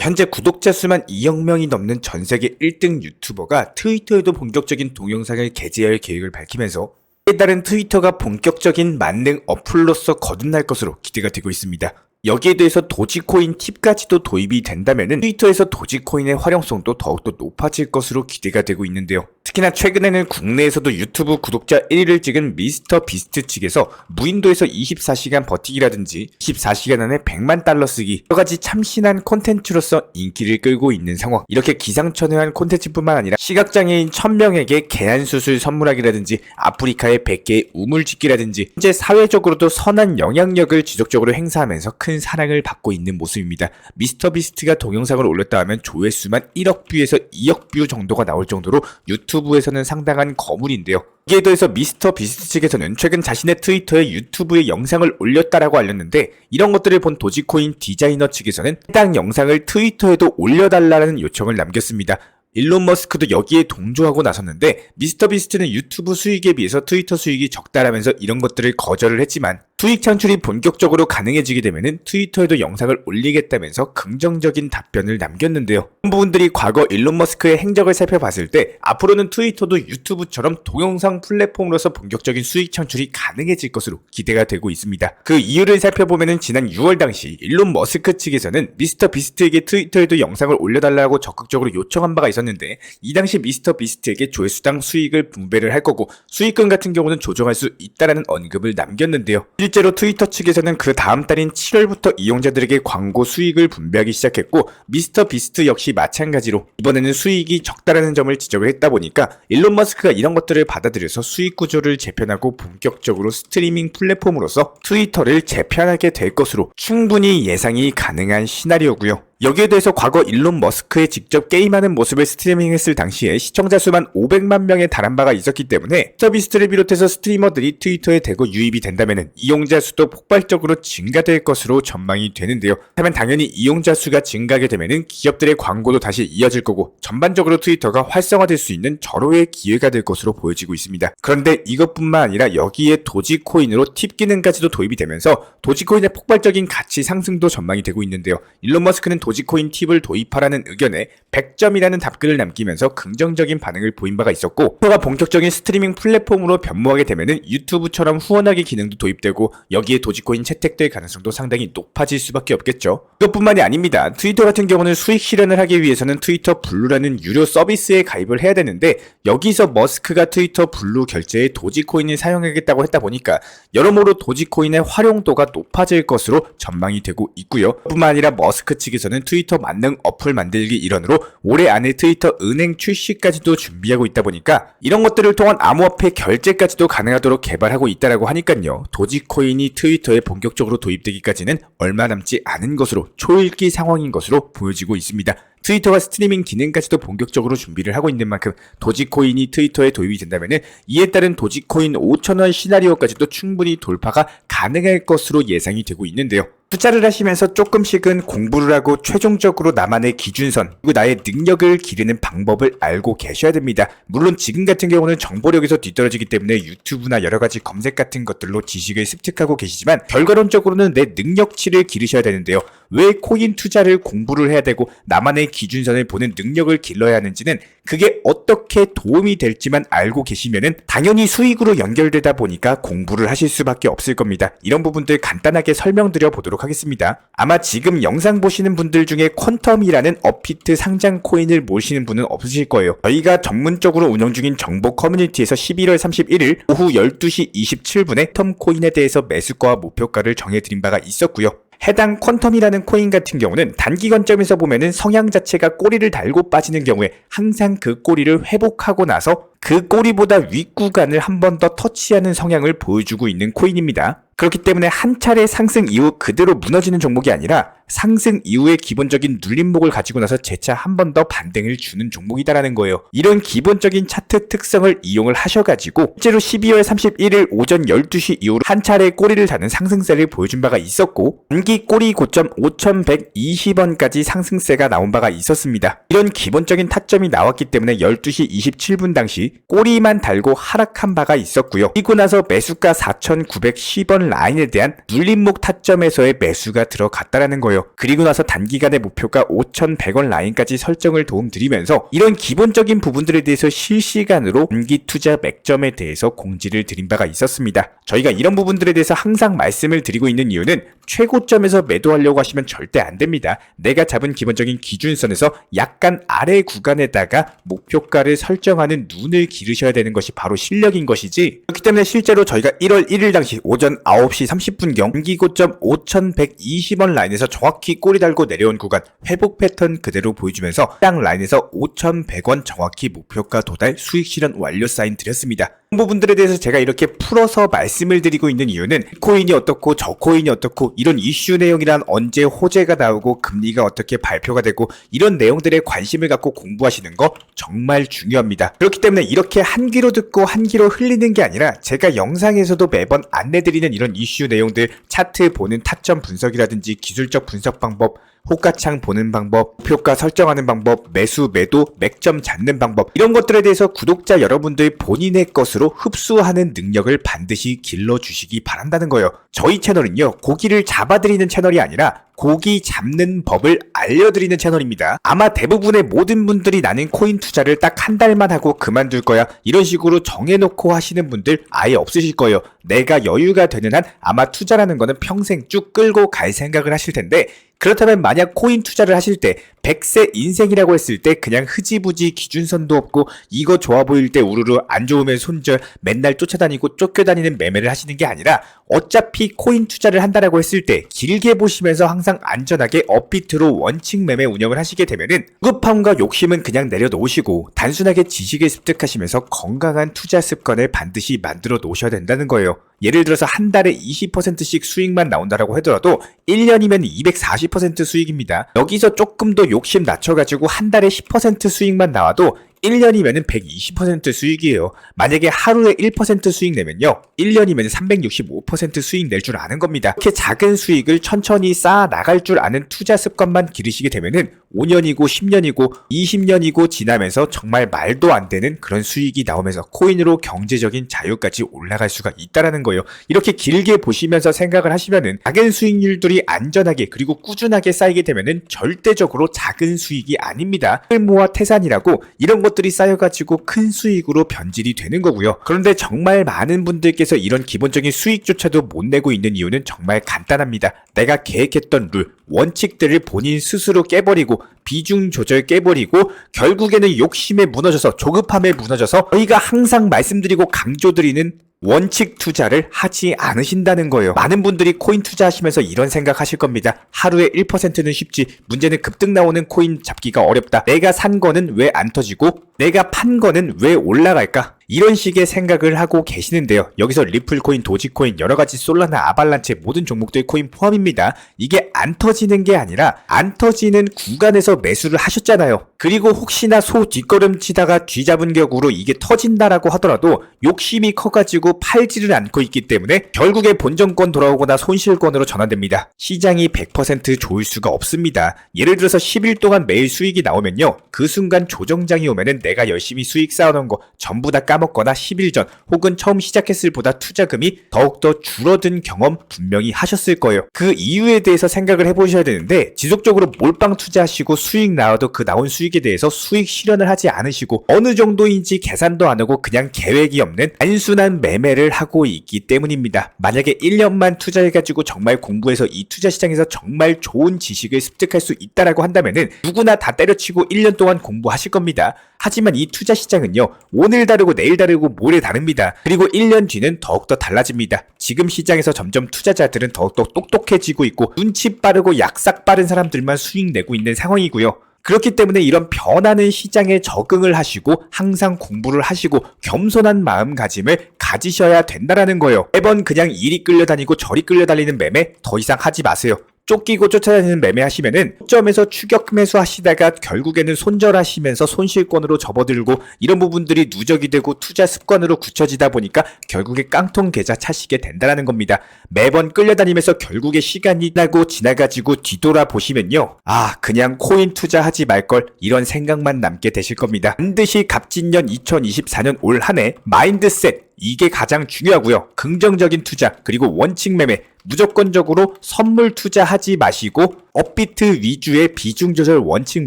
현재 구독자 수만 2억 명이 넘는 전 세계 1등 유튜버가 트위터에도 본격적인 동영상을 게재할 계획을 밝히면서 이에 따른 트위터가 본격적인 만능 어플로서 거듭날 것으로 기대가 되고 있습니다. 여기에 대해서 도지코인 팁까지도 도입이 된다면 트위터에서 도지코인의 활용성도 더욱더 높아질 것으로 기대가 되고 있는데요. 특히나 최근에는 국내에서도 유튜브 구독자 1위를 찍은 미스터 비스트 측에서 무인도에서 24시간 버티기라든지 24시간 안에 100만 달러 쓰기 여러가지 참신한 콘텐츠로서 인기를 끌고 있는 상황. 이렇게 기상천외한 콘텐츠뿐만 아니라 시각장애인 1000명에게 개안수술 선물하기라든지 아프리카의 100개의 우물짓기라든지 현재 사회적으로도 선한 영향력을 지속적으로 행사하면서 큰 사랑을 받고 있는 모습입니다. 미스터 비스트가 동영상을 올렸다 하면 조회수만 1억 뷰에서 2억 뷰 정도가 나올 정도로 유튜브에서는 상당한 거물인데요. 이에 더해서 미스터 비스트 측에서는 최근 자신의 트위터에 유튜브에 영상을 올렸다라고 알렸는데, 이런 것들을 본 도지코인 디자이너 측에서는 해당 영상을 트위터에도 올려달라는 요청을 남겼습니다. 일론 머스크도 여기에 동조하고 나섰는데, 미스터 비스트는 유튜브 수익에 비해서 트위터 수익이 적다라면서 이런 것들을 거절을 했지만, 수익 창출이 본격적으로 가능해지게 되면은 트위터에도 영상을 올리겠다면서 긍정적인 답변을 남겼는데요. 이런 부분들이 과거 일론 머스크의 행적을 살펴봤을 때 앞으로는 트위터도 유튜브처럼 동영상 플랫폼으로서 본격적인 수익 창출이 가능해질 것으로 기대가 되고 있습니다. 그 이유를 살펴보면은 지난 6월 당시 일론 머스크 측에서는 미스터 비스트에게 트위터에도 영상을 올려달라고 적극적으로 요청한 바가 있었는데, 이 당시 미스터 비스트에게 조회수당 수익을 분배를 할 거고 수익금 같은 경우는 조정할 수 있다라는 언급을 남겼는데요. 실제로 트위터 측에서는 그 다음 달인 7월부터 이용자들에게 광고 수익을 분배하기 시작했고, 미스터 비스트 역시 마찬가지로 이번에는 수익이 적다라는 점을 지적을 했다 보니까 일론 머스크가 이런 것들을 받아들여서 수익 구조를 재편하고 본격적으로 스트리밍 플랫폼으로서 트위터를 재편하게 될 것으로 충분히 예상이 가능한 시나리오고요. 여기에 대해서 과거 일론 머스크의 직접 게임하는 모습을 스트리밍했을 당시에 시청자 수만 500만 명에 달한 바가 있었기 때문에 미스터비스트를 비롯해서 스트리머들이 트위터에 대거 유입이 된다면 이용자 수도 폭발적으로 증가될 것으로 전망이 되는데요. 하지만 당연히 이용자 수가 증가하게 되면 기업들의 광고도 다시 이어질 거고 전반적으로 트위터가 활성화될 수 있는 절호의 기회가 될 것으로 보여지고 있습니다. 그런데 이것뿐만 아니라 여기에 도지코인으로 팁 기능까지도 도입이 되면서 도지코인의 폭발적인 가치 상승도 전망이 되고 있는데요. 일론 머스크는 도지코인 팁을 도입하라는 의견에 100점이라는 답글을 남기면서 긍정적인 반응을 보인 바가 있었고, 트위터가 본격적인 스트리밍 플랫폼으로 변모하게 되면 유튜브처럼 후원하기 기능도 도입되고 여기에 도지코인 채택될 가능성도 상당히 높아질 수밖에 없겠죠. 이것뿐만이 아닙니다. 트위터 같은 경우는 수익 실현을 하기 위해서는 트위터 블루라는 유료 서비스에 가입을 해야 되는데, 여기서 머스크가 트위터 블루 결제에 도지코인을 사용하겠다고 했다 보니까 여러모로 도지코인의 활용도가 높아질 것으로 전망이 되고 있고요. 뿐만 아니라 머스크 측에서는 트위터 만능 어플 만들기 일환으로 올해 안에 트위터 은행 출시까지도 준비하고 있다 보니까 이런 것들을 통한 암호화폐 결제까지도 가능하도록 개발하고 있다라고 하니까요. 도지코인이 트위터에 본격적으로 도입되기까지는 얼마 남지 않은 것으로 초읽기 상황인 것으로 보여지고 있습니다. 트위터가 스트리밍 기능까지도 본격적으로 준비를 하고 있는 만큼 도지코인이 트위터에 도입이 된다면 이에 따른 도지코인 5,000원 시나리오까지도 충분히 돌파가 가능할 것으로 예상이 되고 있는데요. 투자를 하시면서 조금씩은 공부를 하고 최종적으로 나만의 기준선 그리고 나의 능력을 기르는 방법을 알고 계셔야 됩니다. 물론 지금 같은 경우는 정보력에서 뒤떨어지기 때문에 유튜브나 여러가지 검색 같은 것들로 지식을 습득하고 계시지만 결과론적으로는 내 능력치를 기르셔야 되는데요. 왜 코인 투자를 공부를 해야 되고 나만의 기준선을 보는 능력을 길러야 하는지는 그게 어떻게 도움이 될지만 알고 계시면은 당연히 수익으로 연결되다 보니까 공부를 하실 수밖에 없을 겁니다. 이런 부분들 간단하게 설명드려 보도록 하겠습니다. 아마 지금 영상 보시는 분들 중에 퀀텀이라는 업비트 상장 코인을 모르시는 분은 없으실 거예요. 저희가 전문적으로 운영 중인 정보 커뮤니티에서 11월 31일 오후 12시 27분에 텀 코인에 대해서 매수가와 목표가를 정해드린 바가 있었고요. 해당 퀀텀이라는 코인 같은 경우는 단기 관점에서 보면은 성향 자체가 꼬리를 달고 빠지는 경우에 항상 그 꼬리를 회복하고 나서 그 꼬리보다 윗구간을 한 번 더 터치하는 성향을 보여주고 있는 코인입니다. 그렇기 때문에 한 차례 상승 이후 그대로 무너지는 종목이 아니라 상승 이후의 기본적인 눌림목을 가지고 나서 재차 한 번 더 반등을 주는 종목이다라는 거예요. 이런 기본적인 차트 특성을 이용을 하셔가지고 실제로 12월 31일 오전 12시 이후로 한 차례 꼬리를 다는 상승세를 보여준 바가 있었고 단기 꼬리 고점 5,120원까지 상승세가 나온 바가 있었습니다. 이런 기본적인 타점이 나왔기 때문에 12시 27분 당시 없이 꼬리만 달고 하락한 바가 있었고요. 그리고 나서 매수가 4,910원 라인에 대한 눌림목 타점에서의 매수가 들어갔다라는 거예요. 그리고 나서 단기간의 목표가 5,100원 라인까지 설정을 도움드리면서 이런 기본적인 부분들에 대해서 실시간으로 단기 투자 맥점에 대해서 공지를 드린 바가 있었습니다. 저희가 이런 부분들에 대해서 항상 말씀을 드리고 있는 이유는 최고점에서 매도하려고 하시면 절대 안 됩니다. 내가 잡은 기본적인 기준선에서 약간 아래 구간에다가 목표가를 설정하는 눈을 기르셔야 되는 것이 바로 실력인 것이지, 그렇기 때문에 실제로 저희가 1월 1일 당시 오전 9시 30분경 단기 고점 5,120원 라인에서 정확히 꼬리 달고 내려온 구간 회복 패턴 그대로 보여주면서 해당 라인에서 5,100원 정확히 목표가 도달 수익 실현 완료 사인 드렸습니다. 이 부분들에 대해서 제가 이렇게 풀어서 말씀을 드리고 있는 이유는 코인이 어떻고 저 코인이 어떻고 이런 이슈 내용이란 언제 호재가 나오고 금리가 어떻게 발표가 되고 이런 내용들에 관심을 갖고 공부하시는 거 정말 중요합니다. 그렇기 때문에 이렇게 한 귀로 듣고 한 귀로 흘리는 게 아니라 제가 영상에서도 매번 안내드리는 이런 이슈 내용들, 차트 보는 타점 분석이라든지 기술적 분석 방법, 호가창 보는 방법, 목표가 설정하는 방법, 매수, 매도, 맥점 잡는 방법, 이런 것들에 대해서 구독자 여러분들 본인의 것으로 흡수하는 능력을 반드시 길러주시기 바란다는 거예요. 저희 채널은요, 고기를 잡아드리는 채널이 아니라 고기 잡는 법을 알려드리는 채널입니다. 아마 대부분의 모든 분들이 나는 코인 투자를 딱 한 달만 하고 그만둘 거야, 이런 식으로 정해놓고 하시는 분들 아예 없으실 거예요. 내가 여유가 되는 한 아마 투자라는 거는 평생 쭉 끌고 갈 생각을 하실 텐데, 그렇다면 만약 코인 투자를 하실 때 100세 인생이라고 했을 때 그냥 흐지부지 기준선도 없고 이거 좋아 보일 때 우르르 안 좋으면 손절 맨날 쫓아다니고 쫓겨다니는 매매를 하시는 게 아니라 어차피 코인 투자를 한다라고 했을 때 길게 보시면서 항상 안전하게 업비트로 원칙 매매 운영을 하시게 되면은 급함과 욕심은 그냥 내려놓으시고 단순하게 지식을 습득하시면서 건강한 투자 습관을 반드시 만들어 놓으셔야 된다는 거예요. 예를 들어서 한 달에 20%씩 수익만 나온다라고 하더라도 1년이면 240% 수익입니다. 여기서 조금 더 욕심 낮춰가지고 한 달에 10% 수익만 나와도 1년이면 120% 수익이에요. 만약에 하루에 1% 수익 내면요, 1년이면 365% 수익 낼 줄 아는 겁니다. 이렇게 작은 수익을 천천히 쌓아 나갈 줄 아는 투자 습관만 기르시게 되면은 5년이고 10년이고 20년이고 지나면서 정말 말도 안 되는 그런 수익이 나오면서 코인으로 경제적인 자유까지 올라갈 수가 있다라는 거예요. 이렇게 길게 보시면서 생각을 하시면은 작은 수익률들이 안전하게 그리고 꾸준하게 쌓이게 되면은 절대적으로 작은 수익이 아닙니다. 쓸모와 태산이라고 이런 것들이 쌓여가지고 큰 수익으로 변질이 되는 거고요. 그런데 정말 많은 분들께서 이런 기본적인 수익조차도 못 내고 있는 이유는 정말 간단합니다. 내가 계획했던 룰, 원칙들을 본인 스스로 깨버리고 비중 조절 깨버리고 결국에는 욕심에 무너져서 조급함에 무너져서 저희가 항상 말씀드리고 강조드리는 원칙 투자를 하지 않으신다는 거예요. 많은 분들이 코인 투자하시면서 이런 생각하실 겁니다. 하루에 1%는 쉽지, 문제는 급등 나오는 코인 잡기가 어렵다. 내가 산 거는 왜 안 터지고 내가 판 거는 왜 올라갈까? 이런 식의 생각을 하고 계시는데요. 여기서 리플코인, 도지코인, 여러가지 솔라나, 아발란체 모든 종목들 코인 포함입니다. 이게 안 터지는 게 아니라 안 터지는 구간에서 매수를 하셨잖아요. 그리고 혹시나 소 뒷걸음치다가 뒤잡은 격으로 이게 터진다라고 하더라도 욕심이 커가지고 팔지를 않고 있기 때문에 결국에 본전권 돌아오거나 손실권으로 전환됩니다. 시장이 100% 좋을 수가 없습니다. 예를 들어서 10일 동안 매일 수익이 나오면요, 그 순간 조정장이 오면은 내가 열심히 수익 쌓아놓은 거 전부 다 까먹거나 10일 전 혹은 처음 시작했을 보다 투자금이 더욱더 줄어든 경험 분명히 하셨을 거예요. 그 이유에 대해서 생각을 해보셔야 되는데, 지속적으로 몰빵 투자하시고 수익 나와도 그 나온 수익에 대해서 수익 실현을 하지 않으시고 어느 정도인지 계산도 안 하고 그냥 계획이 없는 단순한 매매를 하고 있기 때문입니다. 만약에 1년만 투자해가지고 정말 공부해서 이 투자 시장에서 정말 좋은 지식을 습득할 수 있다라고 한다면은 누구나 다 때려치고 1년 동안 공부하실 겁니다. 하지만 이 투자 시장은요, 오늘 다르고 내일 다르고 모레 다릅니다. 그리고 1년 뒤는 더욱더 달라집니다. 지금 시장에서 점점 투자자들은 더욱더 똑똑해지고 있고 눈치 빠르고 약삭 빠른 사람들만 수익 내고 있는 상황이고요. 그렇기 때문에 이런 변하는 시장에 적응을 하시고 항상 공부를 하시고 겸손한 마음가짐을 가지셔야 된다라는 거예요. 매번 그냥 이리 끌려다니고 저리 끌려다니는 매매 더 이상 하지 마세요. 쫓기고 쫓아다니는 매매하시면은 고점에서 추격 매수하시다가 결국에는 손절하시면서 손실권으로 접어들고 이런 부분들이 누적이 되고 투자 습관으로 굳혀지다 보니까 결국에 깡통 계좌 차시게 된다는 겁니다. 매번 끌려다니면서 결국에 시간이 지나가지고 뒤돌아보시면요, 그냥 코인 투자하지 말걸 이런 생각만 남게 되실 겁니다. 반드시 갑진년 2024년 올 한 해 마인드셋, 이게 가장 중요하고요. 긍정적인 투자, 그리고 원칙 매매, 무조건적으로 선물 투자하지 마시고 업비트 위주의 비중 조절 원칙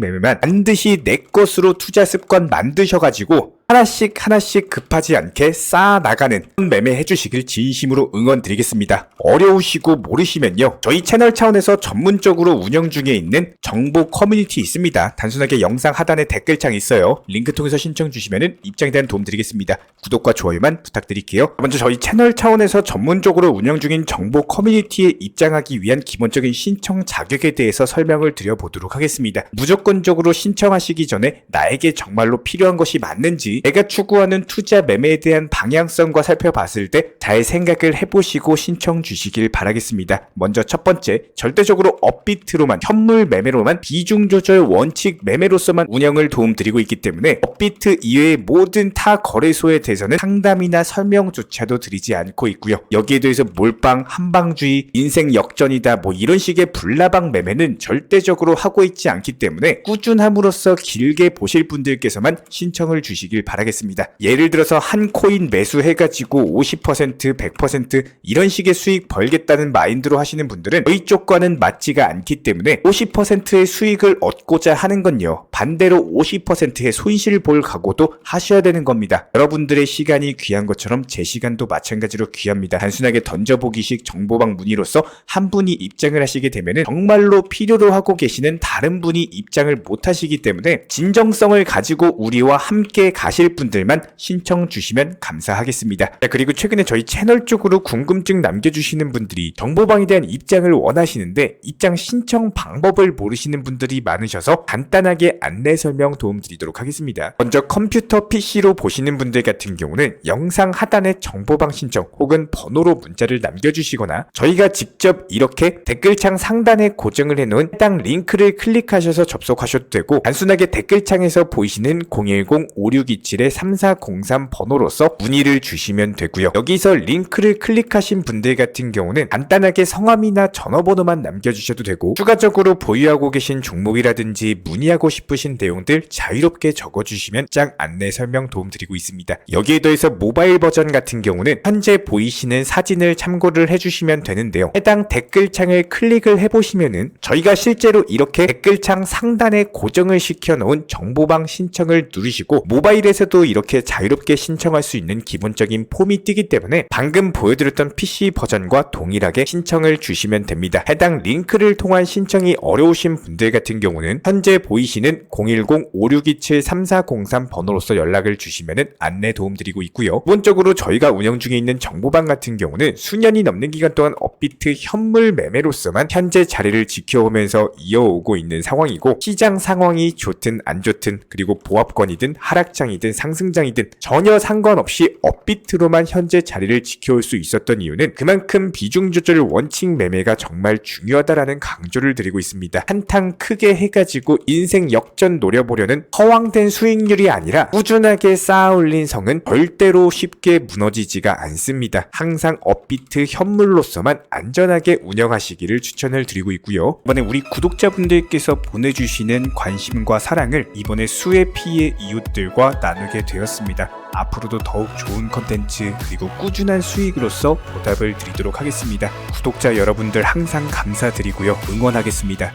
매매만 반드시 내 것으로 투자 습관 만드셔가지고 하나씩 급하지 않게 쌓아나가는 매매 해주시길 진심으로 응원드리겠습니다. 어려우시고 모르시면요, 저희 채널 차원에서 전문적으로 운영 중에 있는 정보 커뮤니티 있습니다. 단순하게 영상 하단에 댓글창 있어요. 링크 통해서 신청 주시면 입장에 대한 도움 드리겠습니다. 구독과 좋아요만 부탁드릴게요. 먼저 저희 채널 차원에서 전문적으로 운영 중인 정보 커뮤니티에 입장하기 위한 기본적인 신청 자격에 대해서 설명을 드려보도록 하겠습니다. 무조건적으로 신청하시기 전에 나에게 정말로 필요한 것이 맞는지, 내가 추구하는 투자 매매에 대한 방향성과 살펴봤을 때 잘 생각을 해보시고 신청 주시길 바라겠습니다. 먼저 첫 번째, 절대적으로 업비트로만, 현물 매매로만, 비중 조절 원칙 매매로서만 운영을 도움드리고 있기 때문에 업비트 이외의 모든 타 거래소에 대해서는 상담이나 설명조차도 드리지 않고 있고요. 여기에 대해서 몰빵, 한방주의, 인생 역전이다 이런 식의 불나방 매매는 절대적으로 하고 있지 않기 때문에 꾸준함으로써 길게 보실 분들께서만 신청을 주시길 바라겠습니다. 예를 들어서 한 코인 매수해가지고 50%, 100% 이런 식의 수익 벌겠다는 마인드로 하시는 분들은 저희 쪽과는 맞지가 않기 때문에 50%의 수익을 얻고자 하는 건요, 반대로 50%의 손실 볼 각오도 하셔야 되는 겁니다. 여러분들의 시간이 귀한 것처럼 제 시간도 마찬가지로 귀합니다. 단순하게 던져보기식 정보방 문의로서 한 분이 입장을 하시게 되면 정말로 필요로 하고 계시는 다른 분이 입장을 못 하시기 때문에 진정성을 가지고 우리와 함께 가실 분들만 신청 주시면 감사하겠습니다. 그리고 최근에 저희 채널 쪽으로 궁금증 남겨주시는 분들이 정보방에 대한 입장을 원하시는데 입장 신청 방법을 모르시는 분들이 많으셔서 간단하게 안내 설명 도움드리도록 하겠습니다. 먼저 컴퓨터 PC로 보시는 분들 같은 경우는 영상 하단에 정보방 신청 혹은 번호로 문자를 남겨주시거나 저희가 직접 이렇게 댓글창 상단에 고정을 해놓은 해당 링크를 클릭하셔서 접속하셔도 되고, 단순하게 댓글창에서 보이시는 010-5627-3403 번호로서 문의를 주시면 되고요. 여기서 링크를 클릭하신 분들 같은 경우는 간단하게 성함이나 전화번호만 남겨주셔도 되고, 추가적으로 보유하고 계신 종목이라든지 문의하고 싶으신 내용들 자유롭게 적어주시면 짱 안내 설명 도움드리고 있습니다. 여기에 더해서 모바일 버전 같은 경우는 현재 보이시는 사진을 참고를 해주시면 되는데요. 해당 댓글창을 클릭을 해보시면은 저희가 실제로 이렇게 댓글창 상단에 고정을 시켜놓은 정보방 신청을 누르시고 모바일에서도 이렇게 자유롭게 신청할 수 있는 기본적인 폼이 뜨기 때문에 방금 보여드렸던 PC 버전과 동일하게 신청을 주시면 됩니다. 해당 링크를 통한 신청이 어려우신 분들 같은 경우는 현재 보이시는 010-5627-3403 번호로서 연락을 주시면 안내 도움드리고 있고요. 기본적으로 저희가 운영 중에 있는 정보방 같은 경우는 수년이 넘는 기간 동안 업비트 현물 매매로서만 현재 자리를 지켜오면서 이어오고 있는 상황이고, 시장 상황이 좋든 안 좋든, 그리고 보합권이든 하락장이든 상승장이든 전혀 상관없이 업비트로만 현재 자리를 지켜올 수 있었던 이유는 그만큼 비중 조절 원칙 매매가 정말 중요하다라는 강조를 드리고 있습니다. 한탕 크게 해가지고 인생 역전 노려보려는 허황된 수익률이 아니라 꾸준하게 쌓아올린 성은 절대로 쉽게 무너지지가 않습니다. 항상 업비트 현물로서만 안전하게 운영하시기를 추천을 드리고 있고요. 이번에 우리 구독자분들께서 보내주시는 관심과 사랑을 이번에 수혜 피해 이웃들과 나누게 되었습니다. 앞으로도 더욱 좋은 컨텐츠 그리고 꾸준한 수익으로서 보답을 드리도록 하겠습니다. 구독자 여러분들 항상 감사드리고요. 응원하겠습니다.